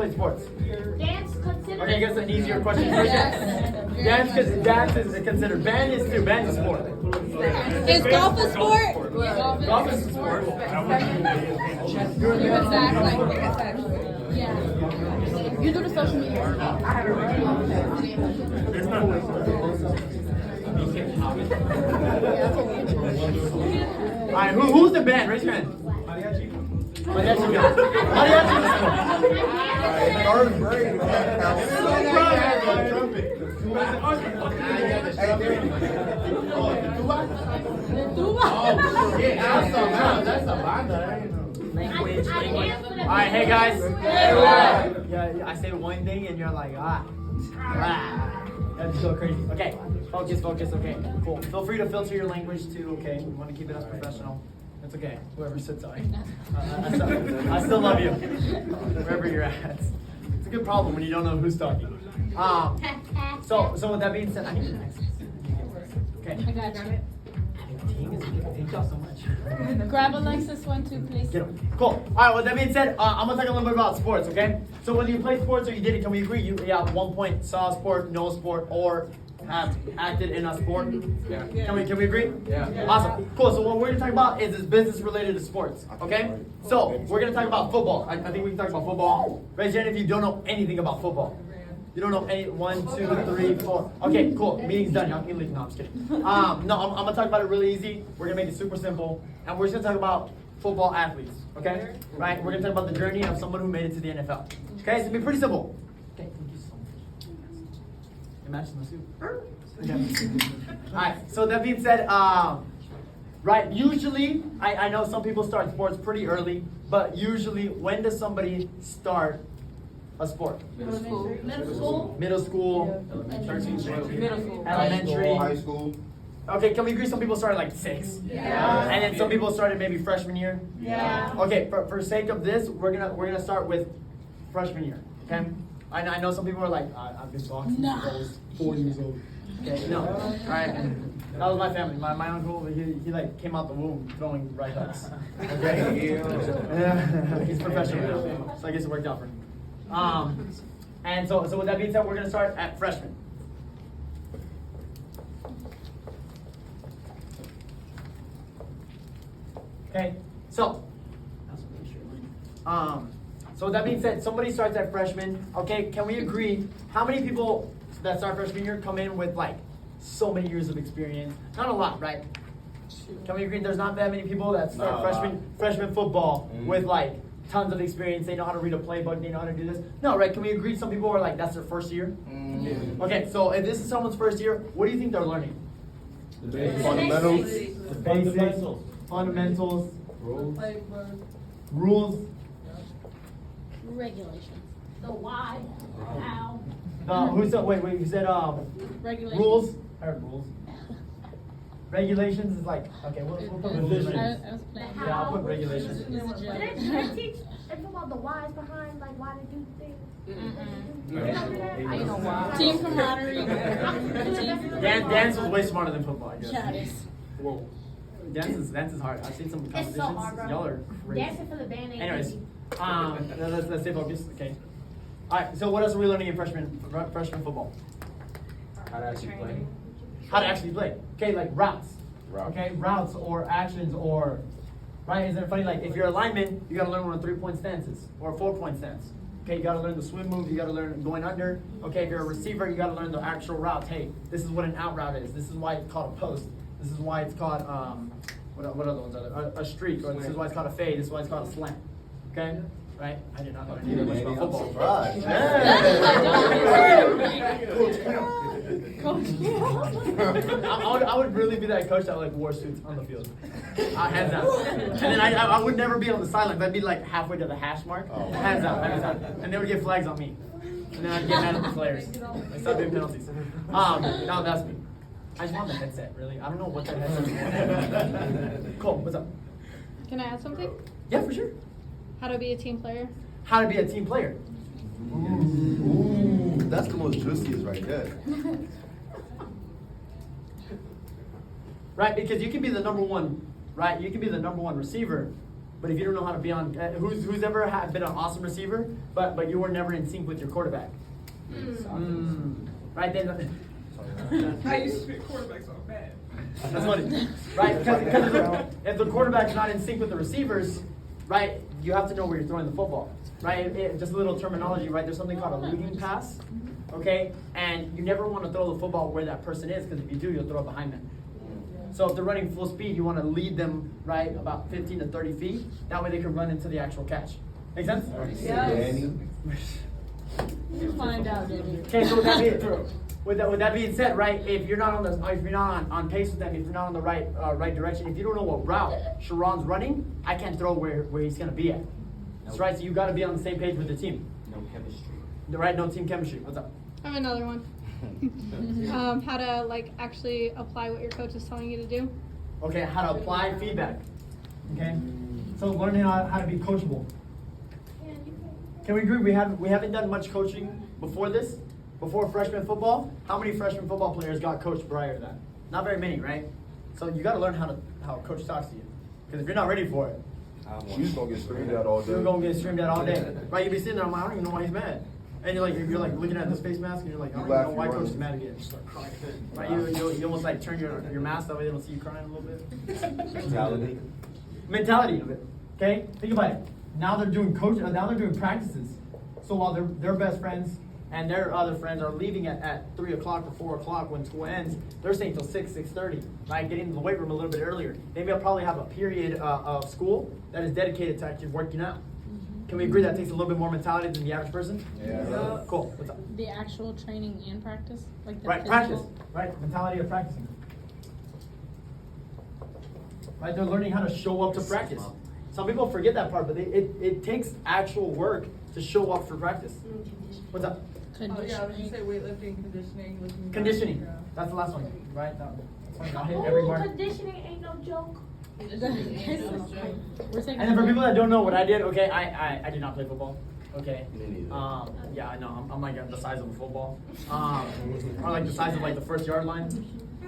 Play sports. Dance considered. Okay, I guess an easier question. Dance is considered. Band is too. Band is a sport. Is golf a sport? Golf is a sport. Yeah. You do the social media. Alright, who's the band? Raise your hand. Mariachi. Mariachi is a sport. Third grade. That's a banda. Language. Alright, hey guys. Yeah, I say one thing and you're like, That's so crazy. Okay, focus. Okay, cool. Feel free to filter your language too. Okay, we want to keep it as professional. It's okay. Whoever sits on. I still love you, wherever you're at. It's a good problem when you don't know who's talking. So with that being said, I need an accent. Okay. I got you. Thank y'all so much. Grab Alexis 1, 2, please. Get him. Cool. All right. With that being said, I'm gonna talk a little bit about sports. Okay. So whether you play sports or you didn't, can we agree? You at one point saw a sport, know a sport, or have acted in a sport? Yeah. Can we agree? Yeah. Awesome. Cool. So what we're gonna talk about is business related to sports. Okay. So we're gonna talk about football. I think we can talk about football. Raise your hand if you don't know anything about football. You don't know any 1, 2, 3, 4. Okay, cool. Meeting's done. Y'all can leave. No, I'm just kidding. No, I'm gonna talk about it really easy. We're gonna make it super simple, and we're just gonna talk about football athletes. Okay, right? We're gonna talk about the journey of someone who made it to the NFL. Okay, it's gonna be pretty simple. Okay, thank you so much. It matches my suit. Okay. All right. So that being said, right? Usually, I know some people start sports pretty early, but usually, when does somebody start a sport? Middle school. Middle school, elementary, High school. Okay, can we agree some people started like 6? Yeah. And then some people started maybe freshman year? Yeah. Okay, for sake of this, we're gonna start with freshman year. Okay? I know some people are like, I've been boxing since I was 4 years old. Okay, no. Alright. That was my family. My uncle, he like came out the womb throwing right hooks. Okay? Yeah. He's professional now. So I guess it worked out for him. And so with that being said, we're gonna start at freshman. Okay, so with that being said, somebody starts at freshman. Okay, can we agree? How many people that start freshman year come in with like so many years of experience? Not a lot, right? Can we agree? There's not that many people that start freshman football with like tons of experience. They know how to read a playbook. They know how to do this. No, right? Can we agree? Some people are like that's their first year. Okay, so if this is someone's first year, what do you think they're learning? The fundamentals. The basics, fundamentals, rules. Regulations. The why, how. Who said? Wait. You said Regulations. rules. I heard rules. Regulations is like okay. We'll put regulations. I was playing. Yeah, I'll put regulations. It was a joke. Did they teach them about the whys behind like why they do things? I know why. Team camaraderie. Dance was way smarter than football, I guess. Yeah, it is. Whoa. Dance is hard. I've seen some It's competitions. so hard, bro. Y'all are crazy. Dancing for the band ain't Anyways, easy. let's stay focused. Okay. All right. So what else are we learning in freshman football? How to actually play. How to actually play. Okay, like routes. Routes. Okay, routes or actions or right. Isn't it funny? Like if you're a lineman, you got to learn what a 3-point stance is or a 4-point stance. Okay, you got to learn the swim move. You got to learn going under. Okay, if you're a receiver, you got to learn the actual routes. Hey, this is what an out route is. This is why it's called a post. This is why it's called what other ones are there? A streak, or this is why it's called a fade. This is why it's called a slant. Okay, right? I did not know anything much about football. I would really be that coach that like wore suits on the field. Hands out. And then I would never be on the sidelines. I'd be like halfway to the hash mark. Hands out. And they would get flags on me. And then I'd get mad at the players. They start doing penalties. No, that's me. I just want the headset, really. I don't know what that headset is. Cool, what's up? Can I add something? Yeah, for sure. How to be a team player? How to be a team player. Ooh, that's the most juiciest right there. Right, because you can be the number one, right? You can be the number one receiver, But if you don't know how to be on, who's ever been an awesome receiver, but you were never in sync with your quarterback? Right then. I used to be a quarterback, so I'm bad. That's funny, right? Because if the quarterback's not in sync with the receivers, right, you have to know where you're throwing the football, right? Just a little terminology, right? There's something called a leading pass, okay? And you never want to throw the football where that person is, because if you do, you'll throw it behind them. So if they're running full speed, you want to lead them, right, about 15 to 30 feet. That way they can run into the actual catch. Make sense? Danny. We'll find out, dude. Okay, so with that being said, right, if you're not on pace with them, if you're not on the right direction, if you don't know what route Sharon's running, I can't throw where he's gonna be at. That's right. So you got to be on the same page with the team. No chemistry. Right? No team chemistry. What's up? I have another one. How to like actually apply what your coach is telling you to do. Okay, how to apply feedback. Okay, so learning how to be coachable. Can we agree we haven't done much coaching before this? Before freshman football, how many freshman football players got coached prior to that? Not very many, right? So you got to learn how a coach talks to you. Because if you're not ready for it, She's gonna get screamed at all day. you're gonna get screamed at all day. Right? You'll be sitting there, I'm like, I don't even know why he's mad. And you're like looking at this face mask, and you're like, I don't even know why coach is mad again. Right? You almost like turn your mask that way they don't see you crying a little bit. Mentality of it. Okay? Think about it. Now they're doing now they're doing practices. So while their best friends and their other friends are leaving at 3 o'clock or 4 o'clock when school ends, they're staying till 6:30, right? Getting to the weight room a little bit earlier. Maybe I'll probably have a period of school that is dedicated to actually working out. Can we agree that takes a little bit more mentality than the average person? Yeah. Cool. What's up? The actual training and practice, like the Right, physical? practice. Right, mentality of practicing. Right, they're learning how to show up to practice. Some people forget that part, but it takes actual work to show up for practice. What's up? Oh, yeah, I was gonna say weightlifting, conditioning, lifting. Conditioning. That's the last one, right? That's one. I'll hit every mark. Conditioning ain't no joke. We're taking And then for people that don't know what I did, okay, I did not play football. Okay. Yeah, I know. I'm like the size of a football. Or like the size of like the 1st-yard line.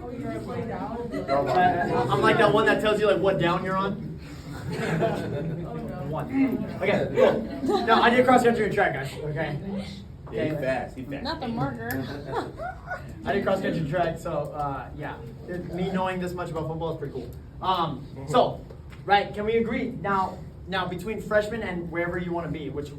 Oh, you're gonna play down? I'm like that one that tells you like what down you're on. Oh, no. One. Okay, cool. No, I did cross country and track, guys. Okay. Yeah, he fast. not the marker. I did cross country track, so yeah. Me knowing this much about football is pretty cool. So, right? Can we agree now? Now, between freshman and wherever you want to be, which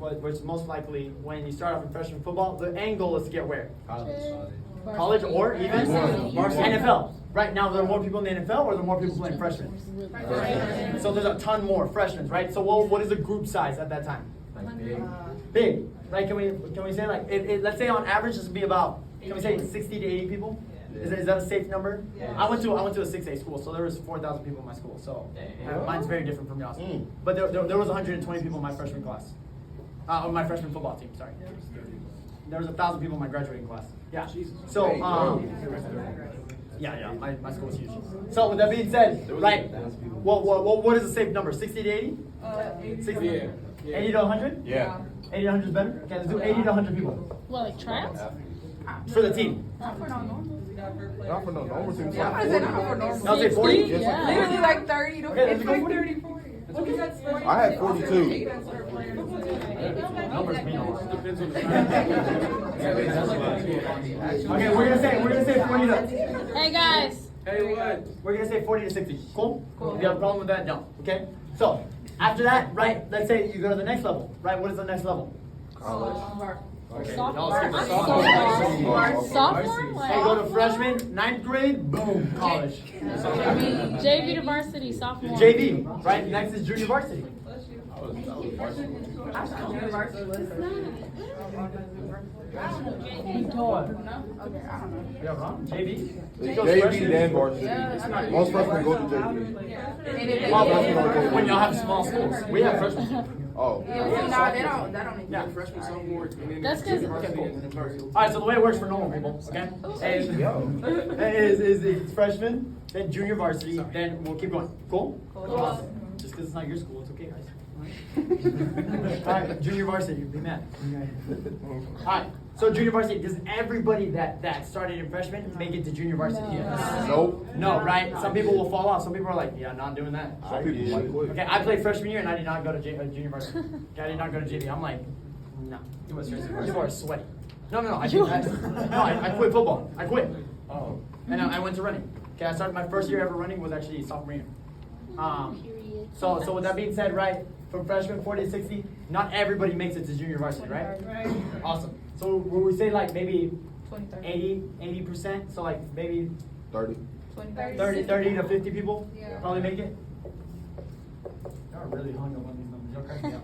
most likely when you start off in freshman football, the end goal is to get where? College or even NFL. Right now, there are more people in the NFL, or there are more people playing freshmen. So there's a ton more freshmen, right? So what is the group size at that time? Big. Right? Can we say like let's say on average this would be about, can we say 60 to 80 people? Is that a safe number? Yeah. I went to a 6A school, so there was 4,000 people in my school. So mine's very different from yours. But there was 120 people in my freshman class, on my freshman football team. Sorry, there was 1,000 people in my graduating class. Yeah. So yeah, my school was huge. So with that being said, right? What is a safe number? 60 to 80? 60. Yeah. 80 to 100? Yeah. 80 to 100 is better. Okay, let's do 80 to 100 people What, like tryouts? for the team. Not for normal. Not for no normal team. Yeah, I said not for normal. I'll say 40. Yeah. Literally like 30 to Okay, let's it's go like 40. 30, 40. Well, because that's 40. I had 42. Numbers mean a lot. Okay, we're gonna say 40 to. Hey guys. We're gonna say 40 to 60. Cool? If you have a problem with that, don't. Okay? So, after that, right, let's say you go to the next level. Right, what is the next level? College. Okay, Sophomore. y'all skip Sophomore. Sophomore? Hey, go to freshman, 9th grade, boom, college. JV to varsity, sophomore. JV, right? Next is junior varsity. Yeah, wrong. JV? JV, then varsity. Most freshmen go to JV. When y'all have small schools, we have freshmen. Oh. No, they don't. Yeah. Freshman, sophomore, and then That's 'cause- Okay, cool. All right, so the way it works for normal people, okay, is it's freshman, then junior varsity, then we'll keep going. Cool? Awesome. Just because it's not your school, it's okay, guys. Alright, junior varsity, be mad. Alright, so junior varsity, does everybody that started in freshman make it to junior varsity? No. Nope. No, right? Some people will fall off. Some people are like, yeah, not doing that. Some people might quit. Okay, I played freshman year and I did not go to junior varsity. Okay, I did not go to JV. I'm like, no. You are sweaty. No, I quit football. I quit. Oh. And I went to running. Okay, I started my first year ever running was actually sophomore year. So with that being said, right, from freshman 40 to 60, not everybody makes it to junior varsity, right? Right. Awesome. So when we say like maybe 20, 30. 80%, so like maybe 30. 20, 30 to 50 people Yeah. probably make it. Y'all really hung up on these numbers. Y'all crack me up.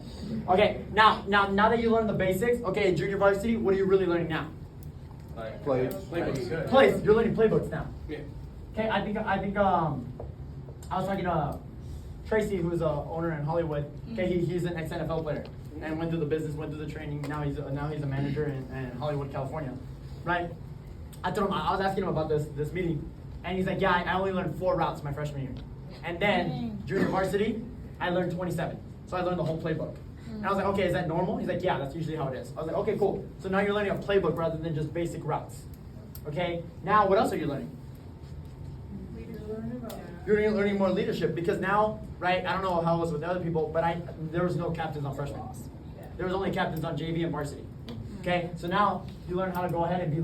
Okay, now that you learn the basics, okay, junior varsity, what are you really learning now? Like, Plays. Playbooks. Plays. You're learning playbooks now. Yeah. Okay, I think I was talking to Tracy, who's a owner in Hollywood. Okay, he's an ex-NFL player and went through the business, went through the training. Now he's a manager in Hollywood, California, right? I told him I was asking him about this meeting, and he's like, yeah, I only learned 4 routes my freshman year, and then junior varsity, I learned 27. So I learned the whole playbook. And I was like, okay, is that normal? He's like, yeah, that's usually how it is. I was like, okay, cool. So now you're learning a playbook rather than just basic routes. Okay, now what else are you learning? You're learning more leadership because now, right, I don't know how it was with other people, but there was no captains on freshmen. There was only captains on JV and varsity. Okay, so now you learn how to go ahead and be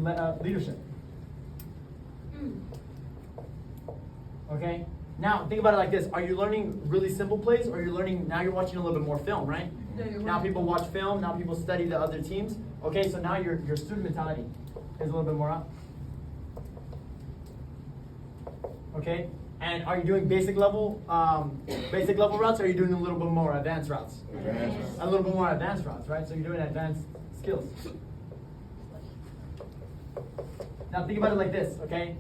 leadership. Okay, now think about it like this. Are you learning really simple plays or are you learning, now you're watching a little bit more film, right? Now people watch film, now people study the other teams. Okay, so now your student mentality is a little bit more up. Okay, and are you doing basic level routes or are you doing a little bit more advanced routes? A little bit more advanced routes, right? So you're doing advanced skills. Now think about it like this, okay?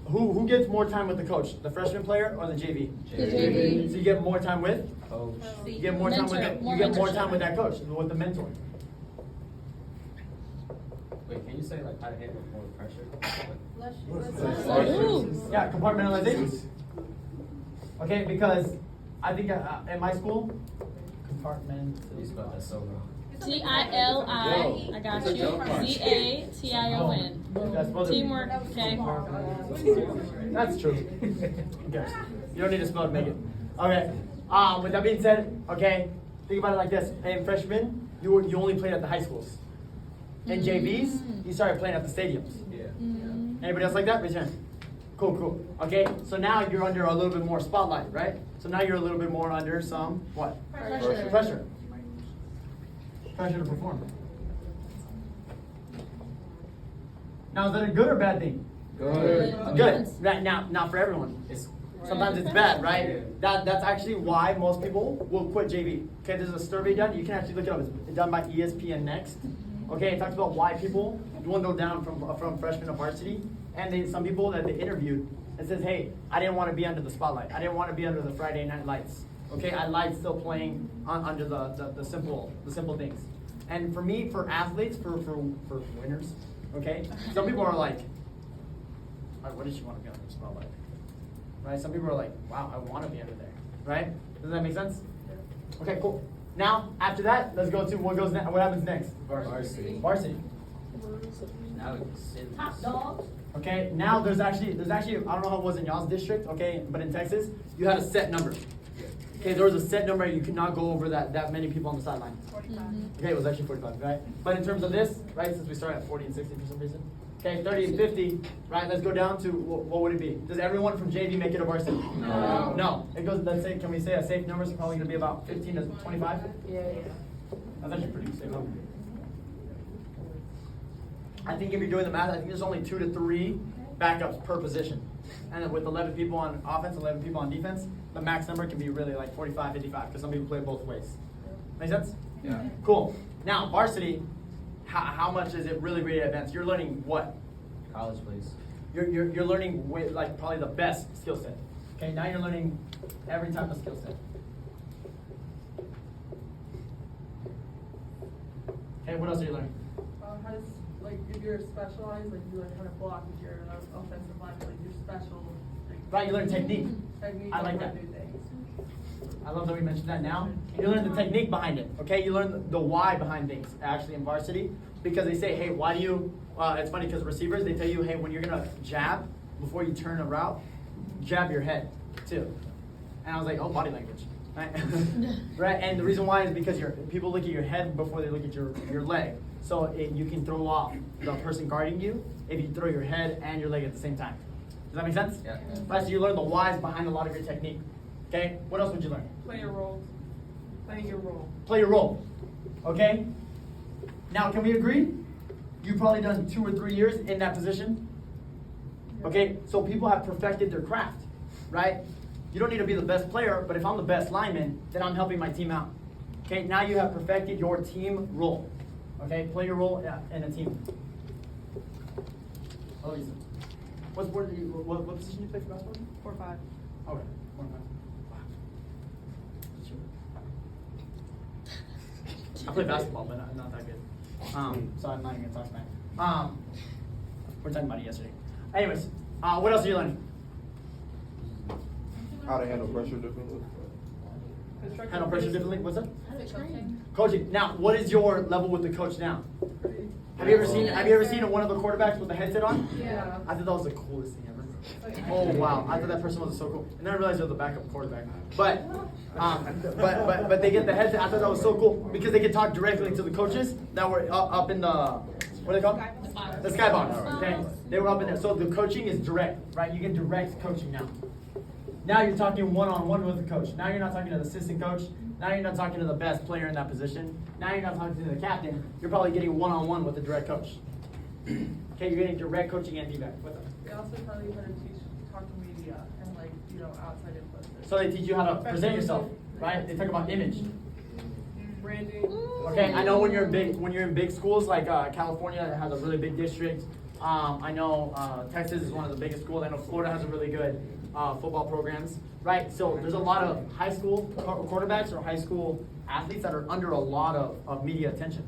Who gets more time with the coach? The freshman player or the JV? The JV. So you get more time with? Coach. You get more time with Mentor, that coach, with the mentor. Wait, can you say like how to handle more pressure? Ooh. Yeah, compartmentalization. Okay, because I think at my school, You spelled that so wrong. T-I-L-I, I got you. Z-A-T-I-O-n. That's supposed to be- Teamwork, okay. That's true. Who cares? You don't need to spell it, make it. Okay. With that being said, okay, think about it like this. In freshman, you only played at the high schools. In JVs, you started playing at the stadiums. Yeah. Anybody else like that? Raise your hand. Cool. Okay, so now you're under a little bit more spotlight, right? So now you're a little bit more under some, what? Pressure. Pressure to perform. Now, is that a good or bad thing? Good. Good. Right now, not for everyone. Sometimes it's bad, right? That's actually why most people will quit JV. Okay, there's a survey done. You can actually look it up. It's done by ESPN Next. Okay, it talks about why people dwindle down from freshman to varsity. And some people that they interviewed, it says, hey, I didn't want to be under the spotlight. I didn't want to be under the Friday night lights. Okay, I liked still playing under the simple things. And for me, for athletes, for winners, okay, some people are like, what did you want to be under the spotlight? Right? Some people are like, wow, I want to be under there. Right? Does that make sense? Okay, cool. Now, after that, let's go to what happens next? Varsity. Varsity. Now it's Top dogs. Okay, now there's actually, I don't know how it was in y'all's district, okay, but in Texas, you had a set number. Okay, there was a set number, you could not go over that many people on the sideline. 45. Okay, it was actually 45, right? But in terms of this, right, since we started at 40 and 60 for some reason, okay, 30 and 50, right, let's go down to, what would it be? Does everyone from JV make it a varsity? No. No, it goes, let's say, can we say a safe number is probably gonna be about 15 to 25? Yeah. That's actually pretty safe number. I think if you're doing the math, I think there's only 2 to 3 backups per position. And then with 11 people on offense, 11 people on defense, the max number can be really like 45, 55, because some people play both ways. Make sense? Yeah. Cool. Now, varsity, how much is it really advanced? You're learning what? college plays. You're learning with, like, probably the best skill set. Okay, now you're learning every type of skill set. Okay, what else are you learning? How does, like, if you're specialized, like, you learn how to block if you're an offensive line, like, you're special. Like, Right, you learn technique. technique I like and that. new things. I love that we mentioned that now. You learn the technique behind it, okay? You learn the why behind things, actually, in varsity. Because they say, hey, why do you, it's funny because receivers, they tell you, hey, when you're going to jab, before you turn a route, jab your head, too. And I was like, oh, body language. Right? Right? And the reason why is because people look at your head before they look at your leg. So you can throw off the person guarding you if you throw your head and your leg at the same time. Does that make sense? Yeah. Right, so you learn the whys behind a lot of your technique. Okay? What else would you learn? Play your role. Play your role. Play your role. Okay? Now, can we agree? You've probably done 2 or 3 years in that position. Okay? So people have perfected their craft, right? You don't need to be the best player, but if I'm the best lineman, then I'm helping my team out. Okay? Now you have perfected your team role. Okay? Play your role in a team. Oh, Lisa. What position do you play for basketball? 4-5. Okay. 4 5. I play basketball, but not that good. So I'm not even gonna talk tonight. We were talking about it yesterday. Anyways, what else are you learning? How to handle pressure differently. Handle pressure differently. What's up? Coaching. Coaching. Now, what is your level with the coach now? Have you ever seen one of the quarterbacks with the headset on? Yeah. I thought that was the coolest thing ever. Oh wow! I thought that person was so cool, and then I realized they were the backup quarterback. But they get the headset. I thought that was so cool because they could talk directly to the coaches that were up in the what are they called? The skybox. Okay, they were up in there. So the coaching is direct, right? You get direct coaching now. Now you're talking one-on-one with the coach. Now you're not talking to the assistant coach. Now you're not talking to the best player in that position. Now you're not talking to the captain. You're probably getting one-on-one with the direct coach. Okay, you're getting direct coaching and feedback. What's up? They also tell you how to talk to media and like, outside influencers. So they teach you how to present yourself, right? They talk about image. Branding. Okay, I know when you're in big schools like California that has a really big district. I know Texas is one of the biggest schools. I know Florida has a really good football programs, right? So there's a lot of high school quarterbacks or high school athletes that are under a lot of media attention,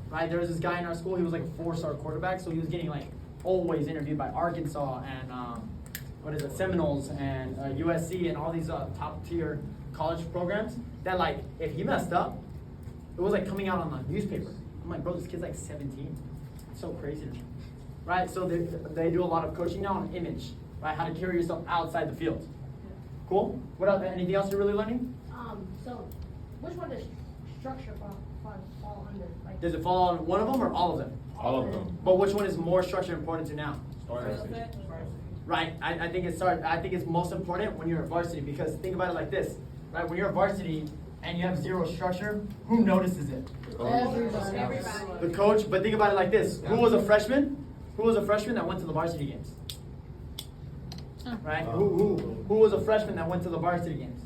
right? There was this guy in our school. He was like a 4-star quarterback, so he was getting like always interviewed by Arkansas and Seminoles and USC and all these top tier college programs. That like if he messed up, it was like coming out on the newspaper. I'm like, bro, this kid's like 17. It's so crazy to me, right? So they do a lot of coaching now on image, right? How to carry yourself outside the field. Cool. What else? Anything else you're really learning? So which one does structure fall under? Like, Does it fall on one of them or all of them? All of them. But which one is more structure important to now? Varsity. Right. I think it's most important when you're a varsity because think about it like this, right? When you're a varsity and you have zero structure, who notices it? everybody. The coach. But think about it like this: who was a freshman? Who was a freshman that went to the varsity games? Right. Who was a freshman that went to the varsity games?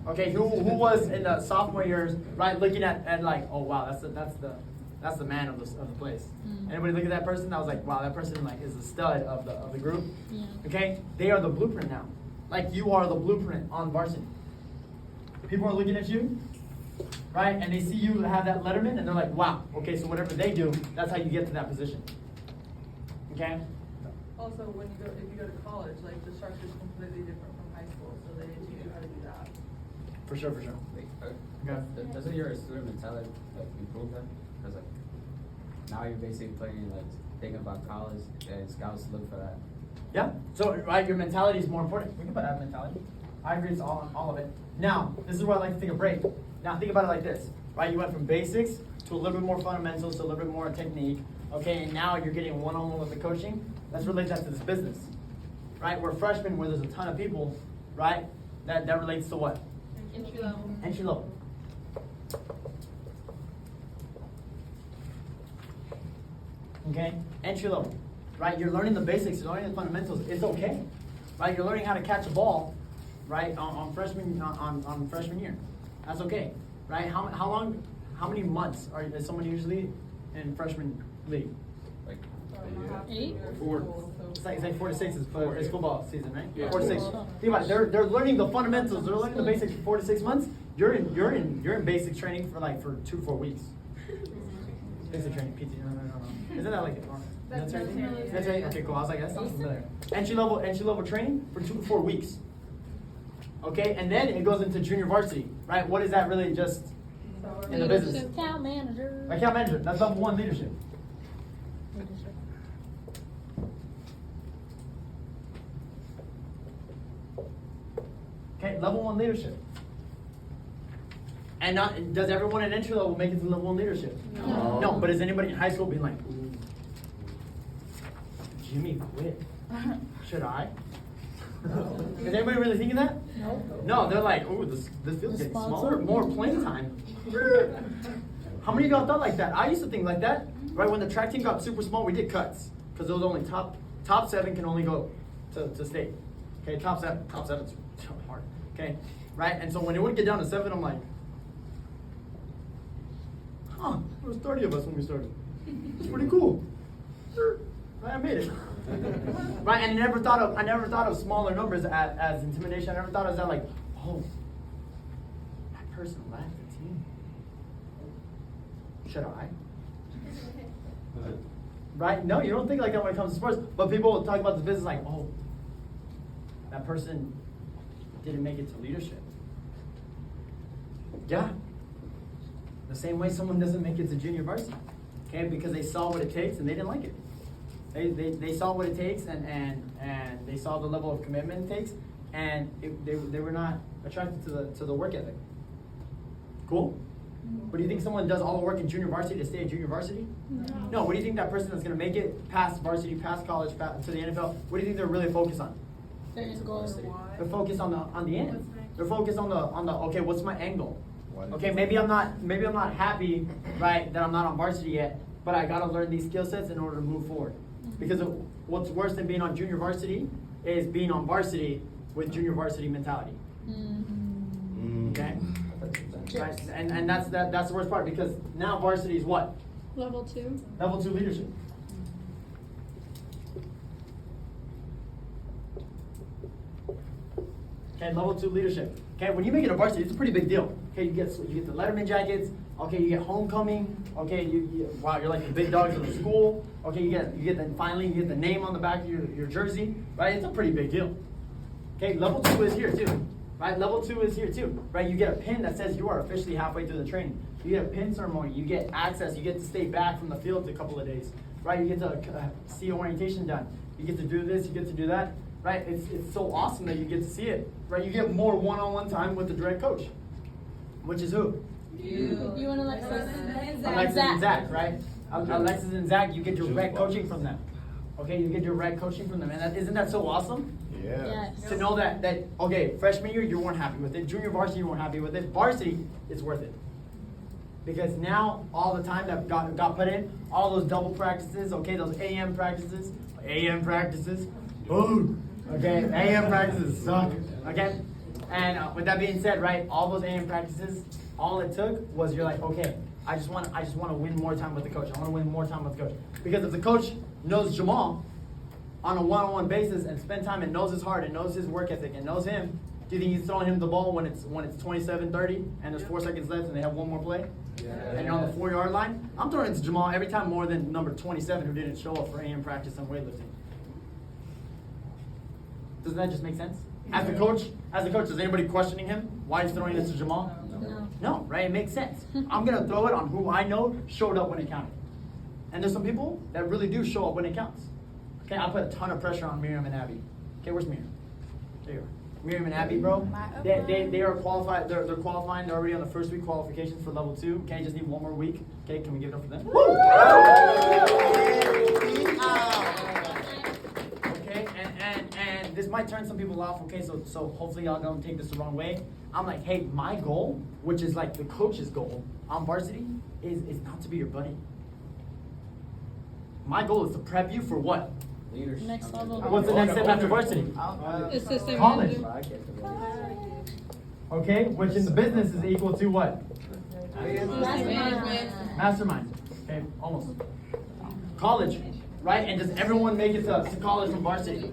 Okay. Who was in the sophomore years? Right. Looking at like, oh wow, that's the man of the place. Anybody look at that person? I was like, wow, that person like is the stud of the group. Yeah. Okay, they are the blueprint now. Like you are the blueprint on varsity. People are looking at you, right? And they see you have that letterman, and they're like, wow. Okay, so whatever they do, that's how you get to that position. Okay. Also, if you go to college, like the structure is completely different from high school, so they teach you how to do that. For sure. Doesn't your student mentality like improve that? Because like now you're basically playing like thinking about college and scouts look for that. Yeah. So right, your mentality is more important. We can put that mentality. I agree. It's all of it. Now, this is where I like to take a break. Now, think about it like this, right? You went from basics to a little bit more fundamentals to a little bit more technique. Okay, and now you're getting one-on-one with the coaching. Let's relate that to this business, right? We're freshmen where there's a ton of people, right? That relates to what? Entry level. Entry level. Okay, entry level, right? You're learning the basics, you're learning the fundamentals. It's okay, right? You're learning how to catch a ball, right? On freshman year, that's okay, right? How many months is someone usually in freshman league? Like 8? 4. It's like 4 to 6 is football season, right? Yeah. 4 to 6. Think about it. They're learning the fundamentals. They're learning the basics for 4 to 6 months. You're in basic training for 2 to 4 weeks. Basic training, PT. No. Isn't that like military thing? Military? Okay, cool. I was like, that sounds familiar. Entry level training for 2 to 4 weeks. Okay, and then it goes into junior varsity, right? What is that really just in the business? Leadership. Account manager. Account manager, that's level 1 leadership. Leadership. Okay, level 1 leadership. And not, does everyone at entry level make it to level 1 leadership? No. No, but is anybody in high school being like, ooh, Jimmy quit? Should I? Is anybody really thinking that? No, they're like, ooh, this feels getting smaller, more playing time. How many of y'all thought like that? I used to think like that. Right when the track team got super small, we did cuts because those only top 7 can only go to state. Okay, top seven's hard. Okay, right, and so when it would get down to 7, I'm like, huh, there was 30 of us when we started. It's pretty cool. Right, I made it. Right, and I never thought of smaller numbers as intimidation. I never thought of that like, oh, that person left the team. Should I? Right? No, you don't think like that when it comes to sports. But people will talk about the business like, oh, that person didn't make it to leadership. Yeah. The same way someone doesn't make it to junior varsity. Okay, because they saw what it takes and they didn't like it. They saw what it takes and they saw the level of commitment it takes and they were not attracted to the work ethic. Cool? But do you think someone does all the work in junior varsity to stay at junior varsity? No. What do you think that person that's going to make it past varsity, past college, to the NFL, what do you think they're really focused on? Their end goal. They're focused on the end. They're focused on the okay, what's my end goal? Okay, maybe I'm not happy, right, that I'm not on varsity yet, but I gotta learn these skill sets in order to move forward. Because what's worse than being on junior varsity is being on varsity with junior varsity mentality. Okay? Right? And that's the worst part because now varsity is what? Level 2. Level 2 leadership. Okay, level 2 leadership. Okay, when you make it a varsity, it's a pretty big deal. Okay, you get the Letterman jackets. Okay, you get homecoming. Okay, wow, you're like the big dogs of the school. Okay, you get the name on the back of your jersey. Right, it's a pretty big deal. Okay, level 2 is here too. Right, level 2 is here too. Right, you get a pin that says you are officially halfway through the training. You get a pin ceremony. You get access. You get to stay back from the field a couple of days. Right, you get to see orientation done. You get to do this. You get to do that. Right, it's so awesome that you get to see it. Right, you get more one-on-one time with the direct coach, which is who? You and Alexis. Alexis and Zach, right? Alexis and Zach, you get direct coaching from them. Okay, you get direct coaching from them, and isn't that so awesome? Yeah. Yes. To know that okay, freshman year you weren't happy with it, junior varsity you weren't happy with it, varsity it's worth it. Because now all the time that got put in, all those double practices, okay, those AM practices, oh, okay, AM practices suck, okay. And with that being said, right, all those AM practices, all it took was you're like, okay, I just want to win more time with the coach. I want to win more time with the coach. Because if the coach knows Jamal on a one-on-one basis and spend time and knows his heart and knows his work ethic and knows him, do you think he's throwing him the ball when it's 27-30 and there's 4 seconds left and they have one more play? Yeah. And you're on the 4-yard line? I'm throwing it to Jamal every time more than number 27 who didn't show up for AM practice and weightlifting. Doesn't that just make sense? As the coach, is anybody questioning him? Why he's throwing it to Jamal? No, right? It makes sense. I'm going to throw it on who I know showed up when it counted. And there's some people that really do show up when it counts. Okay, I put a ton of pressure on Miriam and Abby. Okay, where's Miriam? There you are. Miriam and Abby, bro. They are qualified. They're qualifying. They're already on the first week qualifications for level 2. Okay, just need one more week. Okay, can we give it up for them? Woo! Okay, and this might turn some people off. Okay, so hopefully y'all don't take this the wrong way. I'm like, hey, my goal, which is like the coach's goal on varsity, is not to be your buddy. My goal is to prep you for what? Leadership. Next level. What's the next step after varsity? Assistant College. manager. Okay, which in the business is equal to what? Management. Mastermind. Okay, almost. College, right? And does everyone make it to college from varsity?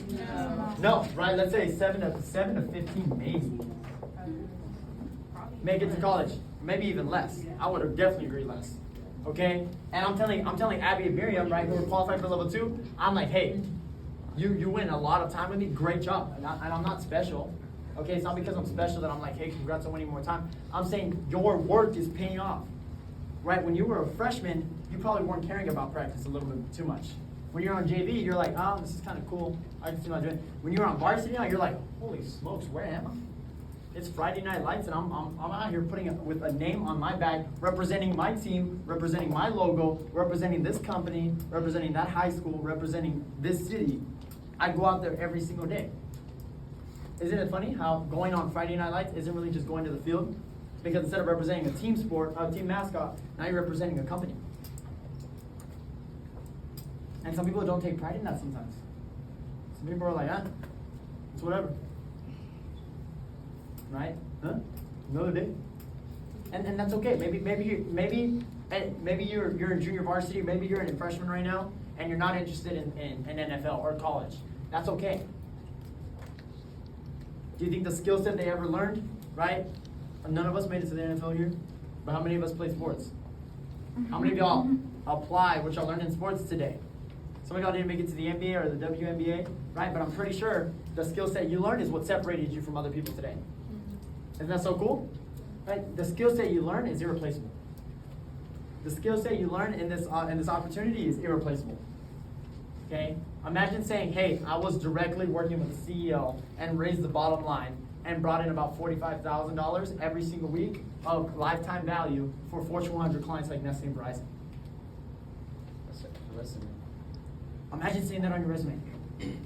No, right? Let's say 7 to 15 maybe. Make it to college. Maybe even less. I would definitely agree less. Okay? And I'm telling Abby and Miriam, right, who are qualified for level 2, I'm like, hey, you win a lot of time with me, great job. And I'm not special. Okay, it's not because I'm special that I'm like, hey, congrats on winning more time. I'm saying your work is paying off. Right? When you were a freshman, you probably weren't caring about practice a little bit too much. When you're on JV, you're like, oh, this is kind of cool. I can see what I'm doing. When you're on varsity now, you're like, holy smokes, where am I? It's Friday Night Lights, and I'm out here putting it with a name on my back, representing my team, representing my logo, representing this company, representing that high school, representing this city. I go out there every single day. Isn't it funny how going on Friday Night Lights isn't really just going to the field? Because instead of representing a team sport, a team mascot, now you're representing a company. And some people don't take pride in that sometimes. Some people are like, it's whatever. Right? Another day. And that's okay. Maybe you're in junior varsity, maybe you're in freshman right now, and you're not interested in NFL or college. That's okay. Do you think the skill set they ever learned, right? None of us made it to the NFL here, but how many of us play sports? How many of y'all apply what y'all learned in sports today? Some of y'all didn't make it to the NBA or the WNBA, right? But I'm pretty sure the skill set you learned is what separated you from other people today. Isn't that so cool? Right? The skill set you learn is irreplaceable. The skill set you learn in this opportunity is irreplaceable. Okay? Imagine saying, hey, I was directly working with the CEO and raised the bottom line and brought in about $45,000 every single week of lifetime value for Fortune 100 clients like Nestle and Verizon. That's a resume. Imagine seeing that on your resume.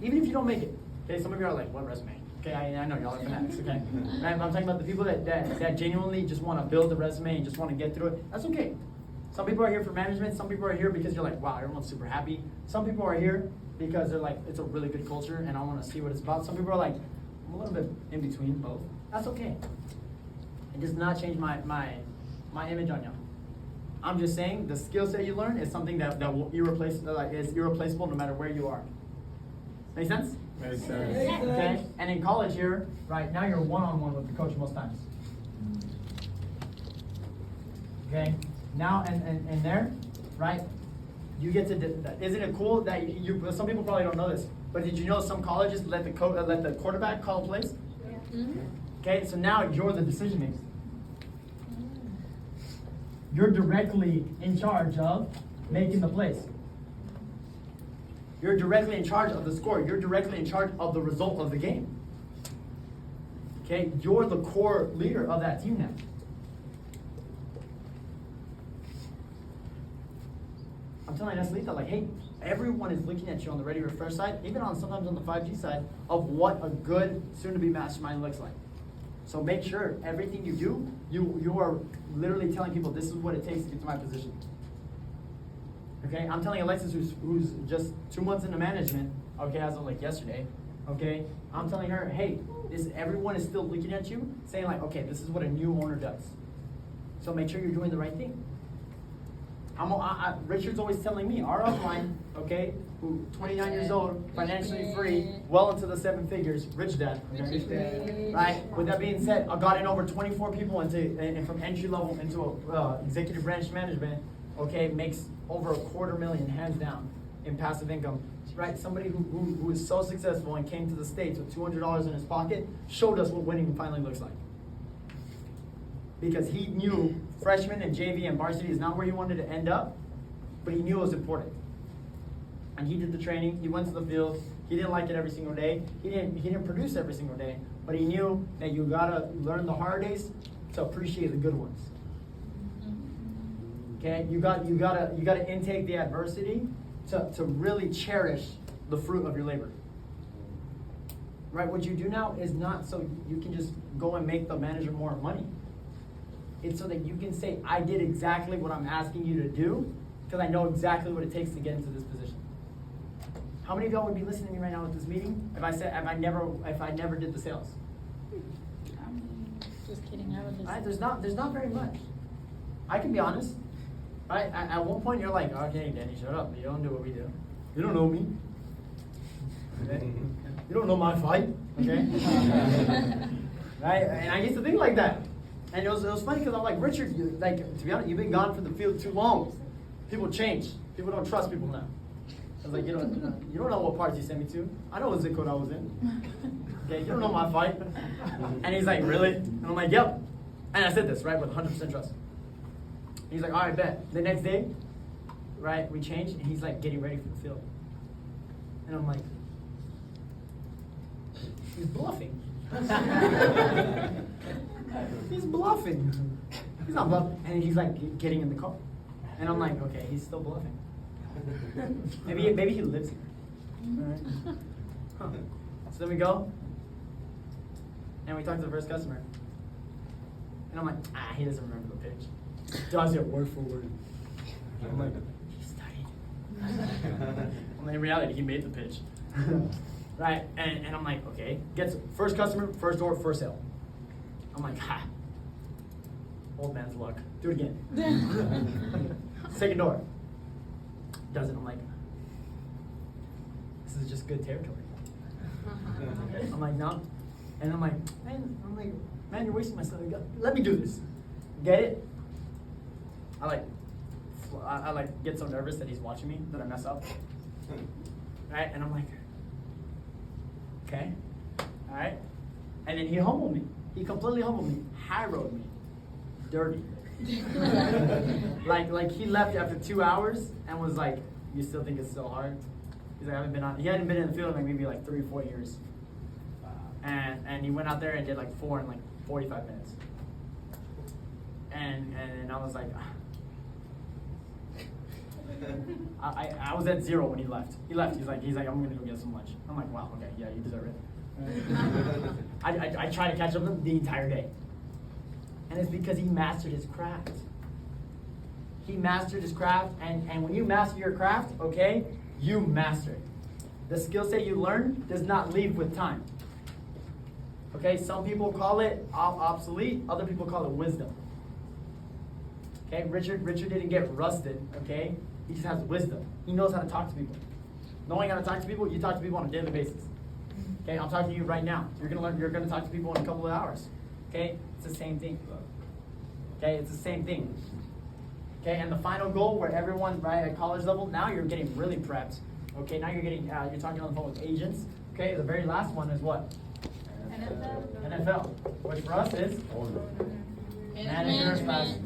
Even if you don't make it. Okay, some of you are like, what resume? Okay, I know y'all are fanatics, okay? Right? I'm talking about the people that genuinely just want to build the resume and just want to get through it. That's okay. Some people are here for management. Some people are here because you're like, wow, everyone's super happy. Some people are here because they're like, it's a really good culture and I want to see what it's about. Some people are like, I'm a little bit in between both. That's okay. It does not change my image on y'all. I'm just saying the skill set you learn is something that will is irreplaceable no matter where you are. Make sense? Makes sense. Okay? And in college here, right, now you're one-on-one with the coach most times. Okay? Now and there, right, you get to, isn't it cool that some people probably don't know this, but did you know some colleges let the quarterback call plays? Yeah. Mm-hmm. Okay, so now you're the decision maker. You're directly in charge of making the plays. You're directly in charge of the score. You're directly in charge of the result of the game. Okay, you're the core leader of that team now. I'm telling Estelita, like, hey, everyone is looking at you on the Ready Refresh side, even sometimes on the 5G side, of what a good soon-to-be mastermind looks like. So make sure everything you do, you are literally telling people this is what it takes to get to my position. Okay, I'm telling Alexis, who's just 2 months into management, okay, as of like yesterday, okay, I'm telling her, hey, everyone is still looking at you, saying like, okay, this is what a new owner does. So make sure you're doing the right thing. Richard's always telling me, our upline, okay, who 29 years old, financially free, well into the 7 figures, rich dad, okay? Right? With that being said, I got in over 24 people from entry level into executive branch management, okay, makes over $250,000 hands down in passive income. Right? Somebody who is so successful and came to the States with $200 in his pocket showed us what winning finally looks like. Because he knew freshman and JV and varsity is not where he wanted to end up, but he knew it was important. And he did the training, he went to the field, he didn't like it every single day, he didn't produce every single day, but he knew that you gotta learn the hard days to appreciate the good ones. Okay? You gotta intake the adversity to really cherish the fruit of your labor. Right? What you do now is not so you can just go and make the manager more money. It's so that you can say, I did exactly what I'm asking you to do, because I know exactly what it takes to get into this position. How many of y'all would be listening to me right now at this meeting if I never did the sales? Just kidding. I would listen. Right? There's not very much. I can be honest. Right? At one point you're like, okay, Danny, shut up. You don't do what we do. You don't know me. Okay? You don't know my fight. Okay? Right? And I used to think like that. And it was funny because I'm like, Richard, to be honest, you've been gone from the field too long. People change. People don't trust people now. I was like, you don't know what parts you sent me to. I know what zip code I was in. Okay, you don't know my fight. And he's like, really? And I'm like, yep. And I said this, right, with 100% trust. He's like, all right, bet. The next day, right, we changed, and he's like getting ready for the field. And I'm like, he's bluffing. He's bluffing. He's not bluffing. And he's like getting in the car. And I'm like, okay, he's still bluffing. Maybe he lives here. All right. Huh. So then we go, and we talk to the first customer. And I'm like, he doesn't remember the pitch. Does it word for word. I'm like, he studied. Well, in reality, he made the pitch. Right? And I'm like, okay. Gets first customer, first door, first sale. I'm like, old man's luck. Do it again. Second door. Does it. I'm like, this is just good territory. I'm like, no. And I'm like, man, you're wasting my stuff. Let me do this. Get it? I like get so nervous that he's watching me that I mess up. Right? And I'm like, okay. All right. And then he humbled me. He completely humbled me. High road me. Dirty. like he left after 2 hours and was like, you still think it's still hard? He's like, he hadn't been in the field in like maybe like 3 or 4 years. And he went out there and did like 4 in like 45 minutes. And I was like, I was at 0 when he left. He left. He's like, I'm gonna go get some lunch. I'm like, wow, okay, yeah, you deserve it. I tried to catch up with him the entire day. And it's because he mastered his craft. He mastered his craft, and when you master your craft, okay, you master it. The skill set you learn does not leave with time. Okay, some people call it obsolete, other people call it wisdom. Okay, Richard didn't get rusted, okay? He just has wisdom. He knows how to talk to people. Knowing how to talk to people, you talk to people on a daily basis. Okay, I'm talking to you right now. You're gonna talk to people in a couple of hours. Okay, it's the same thing. Okay, it's the same thing. Okay, and the final goal where everyone, right, at college level, now you're getting really prepped. Okay, now you're talking on the phone with agents. Okay, the very last one is what? NFL, which for us is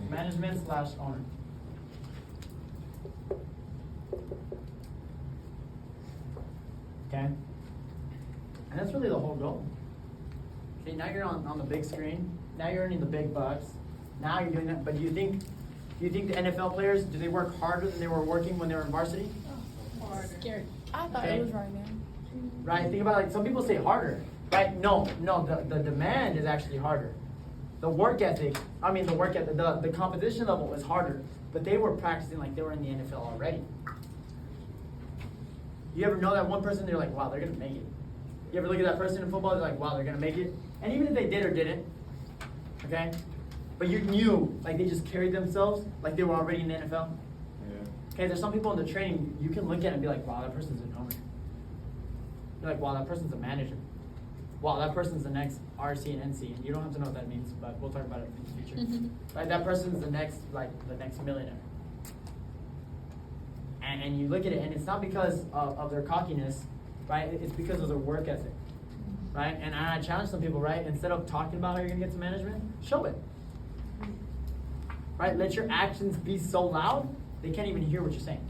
management slash owner. Okay, and that's really the whole goal. Okay, now you're on the big screen. Now you're earning the big bucks. Now you're doing that. But do you think the NFL players, do they work harder than they were working when they were in varsity? Scared. I thought it was right now. Right. Think about it, like some people say harder. Right? No. The demand is actually harder. The work ethic. The competition level is harder. But they were practicing like they were in the NFL already. You ever know that one person? They're like, wow, they're gonna make it. You ever look at that person in football? They're like, wow, they're gonna make it. And even if they did or didn't, okay, but you knew like they just carried themselves like they were already in the NFL. Yeah. Okay, there's some people in the training you can look at and be like, wow, that person's an owner. You're like, wow, that person's a manager. Wow, that person's the next RC and NC, and you don't have to know what that means, but we'll talk about it in the future. Right, that person's the next millionaire. And you look at it, and it's not because of their cockiness, right? It's because of their work ethic, right? And I challenge some people, right? Instead of talking about how you're gonna get to management, show it. Right? Let your actions be so loud they can't even hear what you're saying.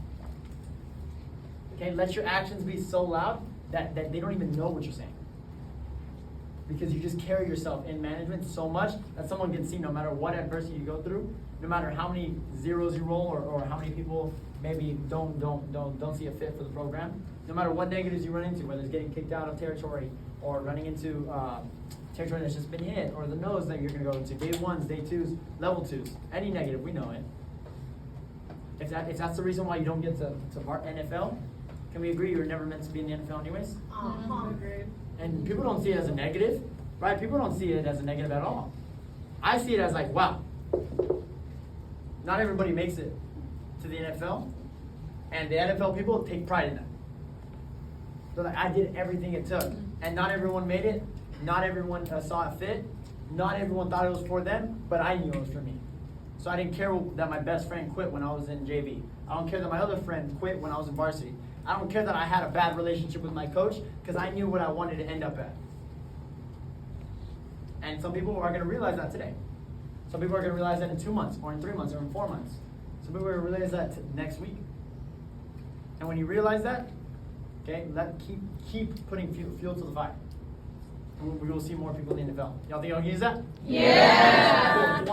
Okay? Let your actions be so loud that they don't even know what you're saying. Because you just carry yourself in management so much that someone can see no matter what adversity you go through, no matter how many zeros you roll or how many people maybe don't see a fit for the program, no matter what negatives you run into, whether it's getting kicked out of territory or running into territory that's just been hit, or the nose that you're going to go into, day 1s, day 2s, level 2s, any negative, we know it. If that's the reason why you don't get to NFL, can we agree you were never meant to be in the NFL anyways? Agreed. And people don't see it as a negative, right? People don't see it as a negative at all. I see it as like, wow, not everybody makes it to the NFL, and the NFL people take pride in that. So like, I did everything it took, and not everyone made it. Not everyone saw it fit. Not everyone thought it was for them, but I knew it was for me. So I didn't care that my best friend quit when I was in JV. I don't care that my other friend quit when I was in varsity. I don't care that I had a bad relationship with my coach because I knew what I wanted to end up at. And some people are going to realize that today. Some people are going to realize that in 2 months, or in 3 months, or in 4 months. Some people are going to realize that next week. And when you realize that, okay, keep putting fuel to the fire. And we will see more people in the NFL. Y'all think y'all can use that? Yeah. Cool.